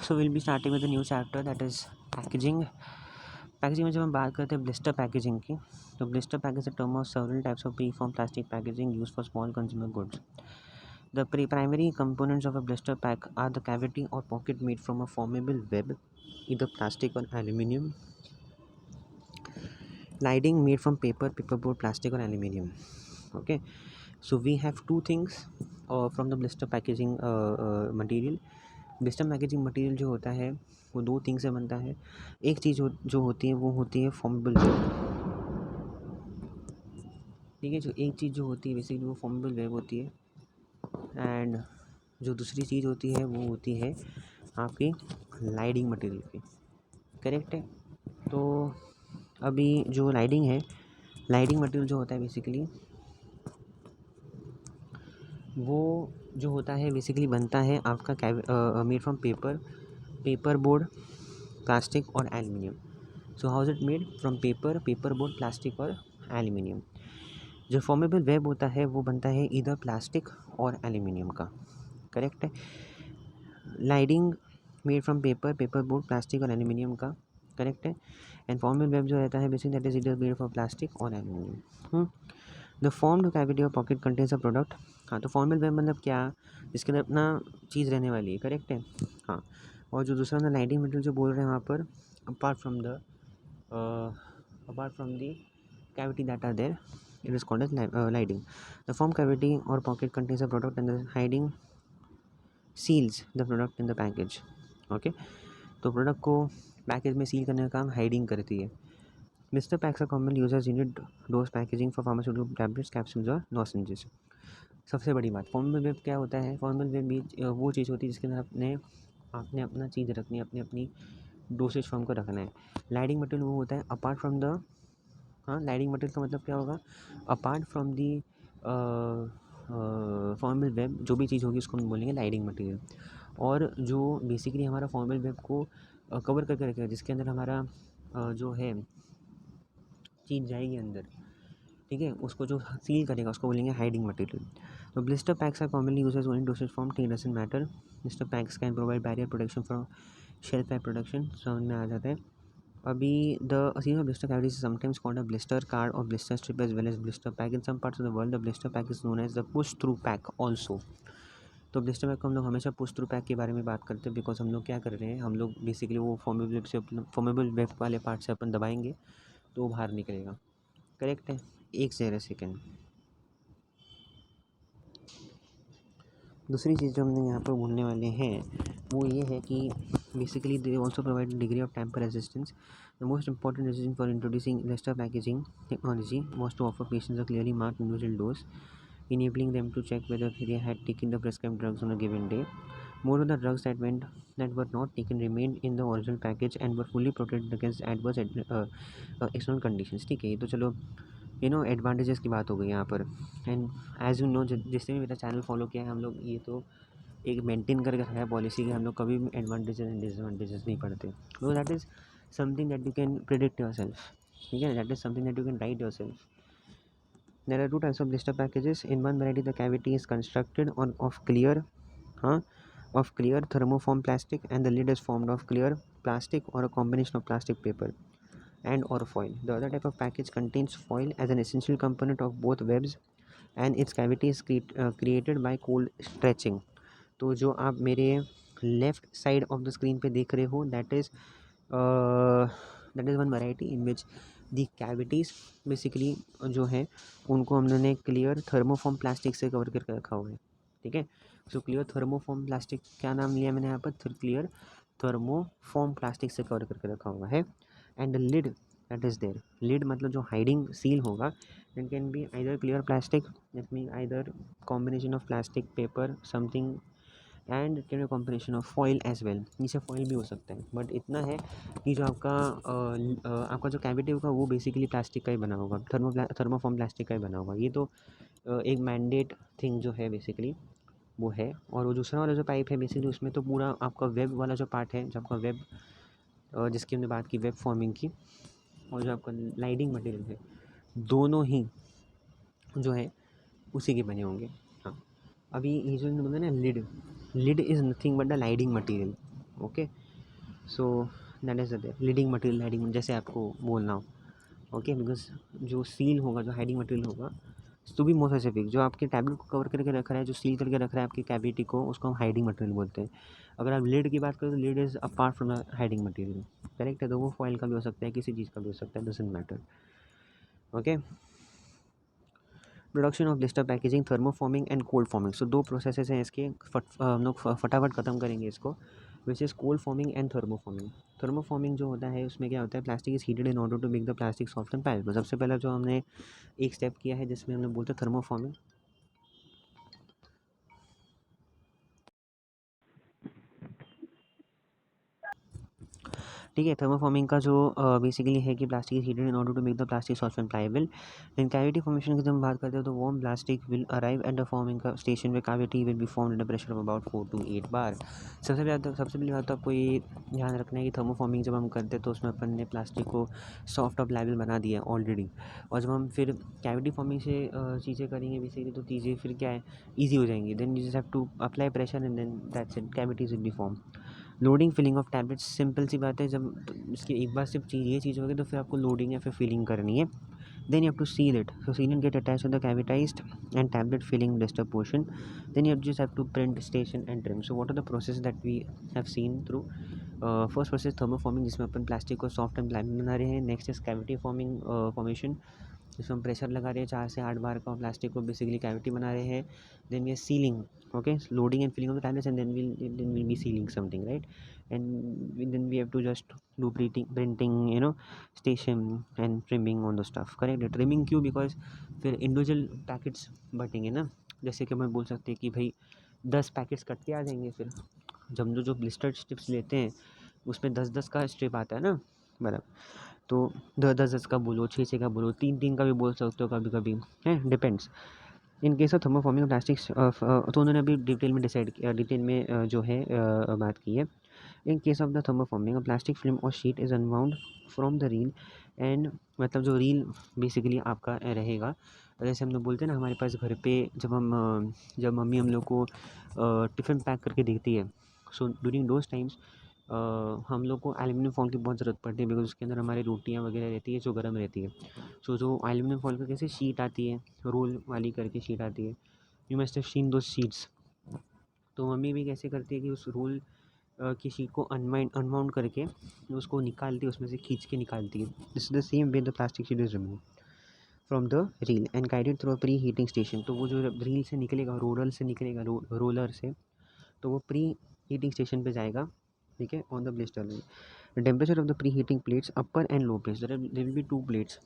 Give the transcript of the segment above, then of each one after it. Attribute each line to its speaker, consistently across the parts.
Speaker 1: So will be starting with the new chapter that is packaging. Packaging में जब हम बात करते हैं ब्लिस्टर पैकेजिंग की, तो blister pack is a term of several types of pre form plastic packaging use for small consumer goods. The primary components of a blister pack are the cavity or pocket made from a formable web, either plastic or aluminum. Lining made from paper, paperboard, plastic or aluminum. Okay, so we have two things from the blister packaging material. blister packaging material जो होता है वो दो thing से बनता है। एक चीज़ जो होती है वो होती है फॉर्मेबल वेब। ठीक है, जो एक चीज़ जो होती है बेसिकली वो फॉर्मेबल वेब होती है, एंड जो दूसरी चीज़ होती है वो होती है आपकी लाइडिंग मटेरियल की। करेक्ट है। तो अभी जो लाइडिंग मटेरियल जो होता है बेसिकली वो जो होता है बेसिकली बनता है आपका made from paper board, plastic और aluminium. So how is it made? From paper board, plastic और एल्युमिनियम। जो फॉर्मेबल वेब होता है वो बनता है इधर प्लास्टिक और एल्युमिनियम का। करेक्ट है। Lidding made from paper board, plastic और एल्युमिनियम का। करेक्ट है। एंड फॉर्मल वेब जो रहता है बेसिकली दैट इज इधर मेड फॉर प्लास्टिक और एल्युमिनियम। द फॉर्म्ड कैविटी और पॉकेट कंटेन्स अ प्रोडक्ट। हाँ, तो फॉर्मल वेब मतलब क्या? जिसके अंदर अपना चीज़ रहने वाली है। करेक्ट है। हाँ, और जो दूसरा ना लाइडिंग मटेरियल जो बोल रहे हैं वहाँ पर apart from the cavity that are there, it is called as lighting. The form cavity or pocket contains a product and the hiding seals the product in the package. Okay, तो product को package में seal करने का काम lidding करती है। Blister packs are common users unit dose packaging for pharmaceutical tablets, capsules और lozenges. सबसे बड़ी बात, फॉर्मल वेब क्या होता है? फॉर्मल वेब भी वो चीज़ होती है जिसके अंदर आपने अपना चीज़ रखनी है, अपनी डोसेज फॉर्म को रखना है। लाइडिंग मटेरियल वो होता है apart from the lidding material का मतलब क्या होगा? Apart from the formal web जो भी चीज़ होगी उसको हम बोलेंगे लाइडिंग मटेरियल। और जो बेसिकली हमारा फॉर्मल वेब को कवर करके रखेगा, जिसके अंदर हमारा जो है चीज़ जाएगी अंदर, ठीक है, उसको जो सील करेगा उसको बोलेंगे हाइडिंग मटेरियल। तो blister packs are commonly used only dosage form, take doesn't matter. Blister packs can provide barrier protection for shelf life production. समझ में आ जाता है। अभी the series of blister cavities is sometimes called a blister card और blister strip as well as blister pack. In some parts of the world the blister pack is known as the push through pack also. तो blister pack को हम लोग हमेशा push through pack के बारे में बात करते हैं, बिकॉज हम लोग क्या कर रहे हैं, हम लोग बेसिकली वो फॉर्मेबल वेब वाले पार्ट से अपन दबाएंगे तो वो बाहर निकलेगा। करेक्ट है। 1 सेकेंड। दूसरी चीज़ जो हमने यहाँ पर बोलने वाले हैं वो ये है कि basically they also provide degree of temper resistance. The most important decision for introducing blister packaging technology was to offer patients a clearly marked individual dose, enabling them to check whether they had taken the prescribed drugs on a given day. More of the drugs that were not taken remained in the original package and were fully protected against adverse external conditions. ठीक है, ये तो चलो advantages की बात हो गई यहाँ पर। एंड एज यू नो, जिसने भी मेरा चैनल फॉलो किया है, हम लोग ये तो एक मेंटेन करके रखा है पॉलिसी कि हम लोग कभी भी एडवांटेजेस एंड डिसएडवांटेजेस नहीं पढ़ते। तो that is something that you can predict your self. ठीक है, that is something that you can write your self. There are two types of blister packages. In one variety, the cavity is constructed of clear thermoform plastic, and the lid is formed of clear plastic or a combination of plastic, paper, and or foil. The other type of package contains foil as an essential component of both webs, and its cavity is created by cold stretching. तो जो आप मेरे left side of the screen पे देख रहे हो, that is one variety in which the cavities basically जो है उनको हम लोगों ने क्लियर थर्मोफॉर्म प्लास्टिक से कवर करके रखा हुआ है। ठीक है, सो क्लियर थर्मोफॉर्म प्लास्टिक, क्या नाम लिया मैंने यहाँ पर? क्लियर थर्मोफॉर्म प्लास्टिक से कवर करके रखा हुआ है। And the lid that is there, lid मतलब जो हाइडिंग सील होगा, it can be either clear plastic, that mean either combination of plastic, paper, something, and can be combination of foil as well. नीचे foil भी हो सकता है, but इतना है कि जो आपका जो कैविटी होगा वो बेसिकली प्लास्टिक का ही बना होगा, थर्मोफॉर्म प्लास्टिक का ही बना होगा। ये तो एक मैंडेट थिंग जो है बेसिकली वो है। और वो दूसरा वाला जो पाइप है बेसिकली उसमें तो पूरा आपका वेब वाला जो पार्ट है, जो आपका वेब जिसकी हमने बात की वेब फॉर्मिंग की, और जो आपका लाइडिंग मटेरियल है, दोनों ही जो है उसी के बने होंगे। हाँ, अभी ये जो बोलते हैं ना lid is nothing but the lidding material. Okay, so that is the leading material, heading जैसे आपको बोलना हो, ओके, बिकॉज जो सील होगा, जो हेडिंग मटेरियल होगा, टू बी मोर स्पेसिफिक, जो आपके टैबलेट को कवर करके रख रहा है, जो सील करके रख रहा है आपकी कैविटी को, उसको हम हाइडिंग मटेरियल बोलते हैं। अगर आप लिड की बात करें तो lid is apart from the lidding material, correct है। तो वो फॉइल का भी हो सकता है, किसी चीज़ का भी हो सकता है, doesn't matter, okay. Production of blister packaging, thermoforming and cold forming, so दो प्रोसेसेस हैं इसके, हम लोग फटाफट ख़त्म करेंगे इसको, which is cold forming and thermoforming. Thermoforming जो होता है उसमें क्या होता है, plastic is heated in order to make the plastic soft and pliable। सबसे पहला जो हमने एक स्टेप किया है जिसमें हमने बोलते हैं थर्मोफॉर्मिंग। ठीक है, थर्मोफॉर्मिंग का जो बेसिकली है कि plastic is heated in order to make the plastic soft and pliable। In cavity formation की जब हम बात करते हैं तो warm plastic will arrive at the forming का स्टेशन में cavity will be formed at pressure of about 4 to 8 bar. सबसे पहली बात तो आपको ये ध्यान रखना है कि थर्मोफॉर्मिंग जब हम करते हैं तो उसमें अपन ने प्लास्टिक को सॉफ्ट और pliable बना दिया है ऑलरेडी, और जब हम फिर कैविटी फॉर्मिंग से चीज़ें करेंगे बेसिकली तो चीज़ें फिर क्या है, ईजी हो जाएंगी। Then you just have to apply pressure and then that's it, cavities will be form. Loading filling of tablets, simple सी बात है, जब इसकी एक बार सिर्फ ये चीज़ होगी तो फिर आपको लोडिंग या फिर फिलिंग करनी है। Then you have to seal it, so sealant get attach to the cavitized and tablet filling disturb portion. Then you just have to print station and trim. So what are the process that we have seen through. First process thermoforming, जिसमें अपन plastic को soft and pliable बना रहे हैं। Next is cavity forming formation, जिसमें हम pressure लगा रहे हैं 4 से 8 बार का, प्लास्टिक को बेसिकली कैविटी बना रहे हैं। Then we are sealing, okay, loading and filling of the tablets, and then we'll be sealing something, right? And then we have to just do printing, station and trimming on the stuff, correct? Trimming क्यों, because फिर individual packets बटेंगे ना। जैसे कि मैं बोल सकते हैं कि भाई 10 पैकेट्स कट के आ जाएंगे, फिर जब जो ब्लिस्टर्ड स्ट्रिप्स लेते हैं उसमें 10-10 का स्ट्रिप आता है ना, बराबर। तो 10-10 का बोलो, 6-6 का बोलो, 3-3 का भी बोल सकते हो कभी कभी, है, depends. In case of thermoforming plastics, तो उन्होंने अभी डिटेल में डिटेल में जो है बात की है। In case of the thermoforming, plastic film और sheet is unwound from the reel end, मतलब जो रील बेसिकली आपका रहेगा, जैसे हम लोग बोलते हैं ना हमारे पास घर पे जब मम्मी हम लोग को टिफ़िन पैक करके देती है, सो ड्यूरिंग दोज टाइम्स हम लोग को एल्युमिनियम फॉइल की बहुत ज़रूरत पड़ती है, बिकॉज उसके अंदर हमारी रोटियां वगैरह रहती है जो गर्म रहती है। सो जो एल्युमिनियम फॉइल का कैसे शीट आती है, रोल वाली करके शीट आती है, यू मस्ट हैव सीन दो शीट्स। तो मम्मी भी कैसे करती है कि उस रोल की शीट को अनवाउंड करके उसको निकालती है, उसमें से खींच के निकालती है। This is the same way the plastic sheet is remove from the reel and guided through a pre heating station. तो वो जो रील से निकलेगा, रोलर से निकलेगा, रोलर से, तो वो प्री हीटिंग स्टेशन पे जाएगा, ठीक है, on the blister reel. The temperature of the pre heating plates, upper and lower plates, there will be 2 plates,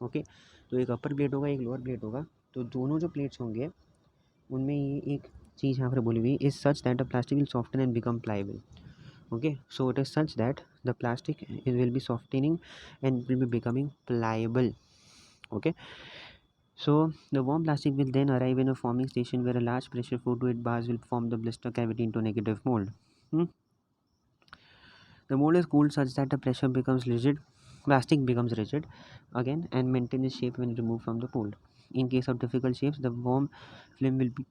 Speaker 1: okay. तो एक अपर प्लेट होगा, एक लोअर प्लेट होगा। तो दोनों जो प्लेट्स होंगे उनमें ये एक चीज़ यहाँ पर बोली हुई, is such that the plastic will soften and become pliable, okay, so it is such that the plastic will be softening and will be becoming pliable, okay. So the warm plastic will then arrive in a forming station where a large pressure 4 to 8 bars will form the blister cavity into negative mold. The mold is cooled such that the pressure becomes rigid, plastic becomes rigid again and maintain its shape when removed from the mold. In case of difficult shapes, the warm film will be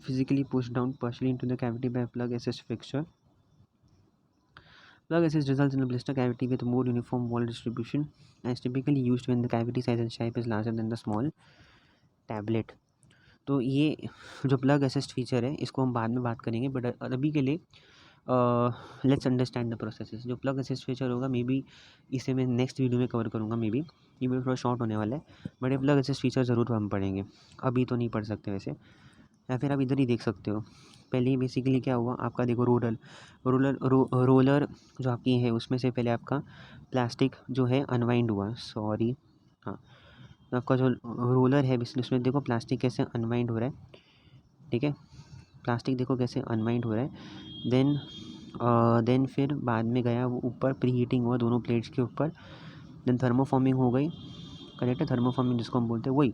Speaker 1: physically pushed down partially into the cavity by a plug assist fixture. Plug assist results in a blister cavity with more uniform wall distribution and is typically used when the cavity size and shape is larger than the small tablet. तो ये जो plug assist feature है इसको हम बाद में बात करेंगे, बट अभी के लिए लेट्स अंडरस्टैंड द प्रोसेसेस। जो प्लग असिस्ट फीचर होगा मे बी इसे मैं नेक्स्ट वीडियो में कवर करूँगा, मे बी ये वीडियो थोड़ा शॉर्ट होने वाला है, बट ये प्लग असिस्ट फीचर ज़रूर हम पढ़ेंगे, अभी तो नहीं पढ़ सकते वैसे, या फिर आप इधर ही देख सकते हो। पहले ही बेसिकली क्या हुआ आपका, देखो रोलर जो आपकी है उसमें से पहले आपका प्लास्टिक जो है अनवाइंड हुआ, सॉरी, हाँ, तो आपका जो रोलर है बेसिकली उसमें देखो प्लास्टिक कैसे अनवाइंड हो रहा है, ठीक है, प्लास्टिक देखो कैसे अनवाइंड हो रहा है। देन फिर बाद में गया वो ऊपर, प्री हीटिंग हुआ दोनों प्लेट्स के ऊपर, देन थर्मोफॉर्मिंग हो गई, करेक्ट है, थर्मोफॉर्मिंग जिसको हम बोलते हैं वही,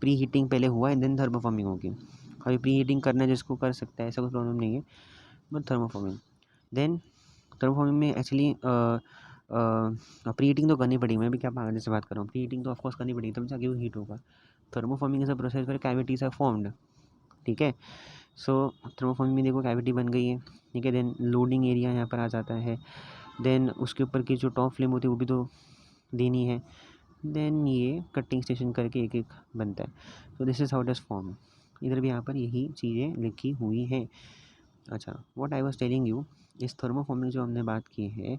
Speaker 1: प्री हीटिंग पहले हुआ एंड देन थर्मोफॉर्मिंग होगी। अभी प्री हीटिंग करना है जिसको कर सकता है, ऐसा कोई प्रॉब्लम नहीं है, बट थर्मोफॉर्मिंग, देन थर्मोफॉर्मिंग में एक्चुअली प्री हीटिंग तो करनी पड़ेगी, मैं भी क्या पागल से बात कर रहा हूँ, प्री हीटिंग तो ऑफकोर्स करनी पड़ेगी तब जाके वो हीट होगा। Thermoforming is a process where cavities are formed, ठीक है। सो थर्मोफॉर्मिंग में देखो कैविटी बन गई है, ठीक है। देन लोडिंग एरिया यहाँ पर आ जाता है। देन उसके ऊपर की जो टॉप फ्लेम होती है वो भी तो देनी है। देन ये कटिंग स्टेशन करके एक एक बनता है। तो this is how it is form. इधर भी यहाँ पर यही चीज़ें लिखी हुई हैं। अच्छा, what I was telling you, इस थर्मोफॉर्मिंग जो हमने बात की है,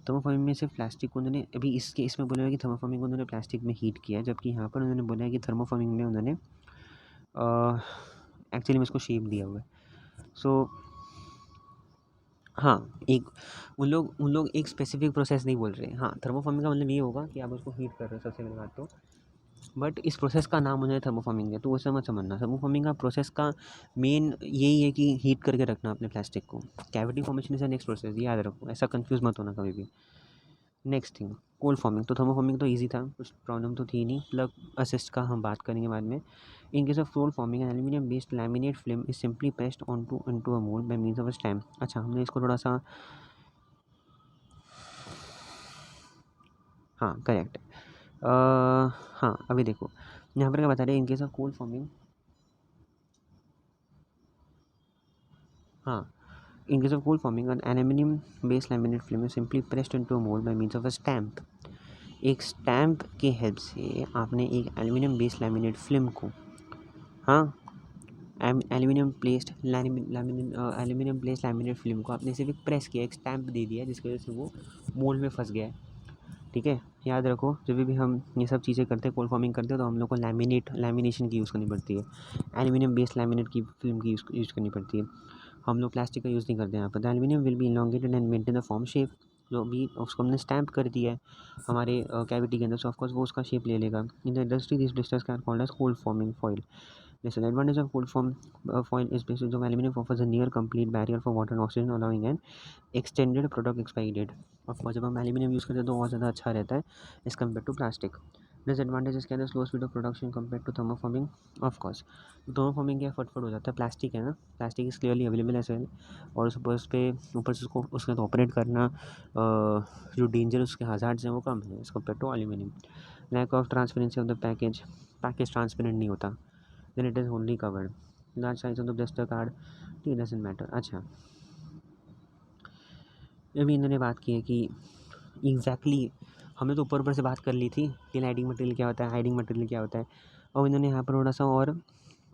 Speaker 1: थर्मोफॉर्मिंग में सिर्फ प्लास्टिक को उन्होंने अभी इसमें बोला है कि थर्मोफॉर्मिंग को उन्होंने प्लास्टिक में हीट किया है, जबकि यहाँ पर उन्होंने बोला है कि थर्मोफॉर्मिंग में उन्होंने एक्चुअली में इसको शेप दिया हुआ है। सो हाँ, उन लोग एक स्पेसिफिक प्रोसेस नहीं बोल रहे हैं। हाँ, थर्मोफॉर्मिंग का मतलब ये होगा कि आप उसको हीट कर रहे हो सबसे पहली बात तो, बट इस प्रोसेस का नाम उन्होंने थर्मोफॉर्मिंग है, तो उसे मत समझना। थर्मोफॉर्मिंग का प्रोसेस का मेन यही है कि हीट करके रखना अपने प्लास्टिक को। Cavity formation is the next process, ये याद रखो, ऐसा कंफ्यूज मत होना कभी भी। Next thing, cold forming. तो थर्मोफॉर्मिंग तो ईजी था, कुछ प्रॉब्लम तो थी नहीं। प्लग असिस्ट का हम बात करेंगे बाद में। In case of cold forming, an aluminium based laminate film is simply pressed into a mould by means of a stamp. अच्छा, हमने इसको थोड़ा सा, हाँ करेक्ट। हाँ अभी देखो यहाँ पर क्या बता रहे हैं, इन केस ऑफ कोल्ड फॉर्मिंग, हाँ, in case of cold forming, an aluminium based laminate film is simply pressed into a mold by means of a stamp। एक स्टैम्प की हेल्प से आपने एक एल्यूमिनियम बेस्ड लैमिनेट फिल्म को, हाँ, aluminium place laminate film को आपने सिर्फ प्रेस किया, एक स्टैम्प दे दिया, जिसकी वजह से वो मोल्ड में फंस गया है। ठीक है, याद रखो, जब भी हम ये सब चीज़ें करते हैं, कोल्ड फॉर्मिंग करते हैं, तो हम लोग को लैमिनेशन की यूज़ करनी पड़ती है। एल्यूमिनियम बेस्ड लैमिनेट की फिल्म की यूज़ करनी पड़ती है। हम लोग प्लास्टिक का यूज़ नहीं करते यहाँ पर। The aluminium will be elongated and maintain the form shape. जो भी उसको हमने स्टैम्प कर दिया है हमारे कैविटी के अंदर, सो ऑफकोर्स वो उसका शेप ले लेगा। In the industry this blisters can called as cold forming foil. Listen, the advantage of cold form foil is based on aluminum offers a near complete barrier for water and oxygen, allowing an extended product expiry date। Of course जब हम aluminium use करते हैं तो और ज़्यादा अच्छा रहता है as compare to plastic. Disadvantages क्या है, slow speed of production compare to thermoforming. Of course thermoforming क्या फटफट हो जाता है, प्लास्टिक है ना, plastic is clearly available as well, और उस ऊपर से उसको उसके साथ ऑपरेट करना जो डेंजर उसके हज़ार्ड्स हैं वो कम है as compare to aluminium. Lack of transparency of the package transparent नहीं होता, then it is only covered। large size of the blister card, it doesn't matter। अच्छा, अभी इन्होंने बात की है कि एग्जैक्टली हमने तो ऊपर से बात कर ली थी कि लाइटिंग मटेरियल क्या होता है, हाइडिंग मटेरियल क्या होता है, और इन्होंने यहाँ पर थोड़ा सा और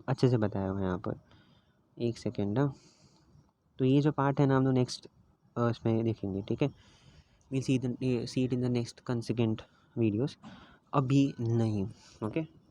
Speaker 1: अच्छे से बताया हुआ है यहाँ पर। एक सेकेंड ना, तो ये जो पार्ट है ना हम लोग नेक्स्ट इसमें देखेंगे, ठीक है। We'll see it in the next consequent videos, अभी नहीं, ओके।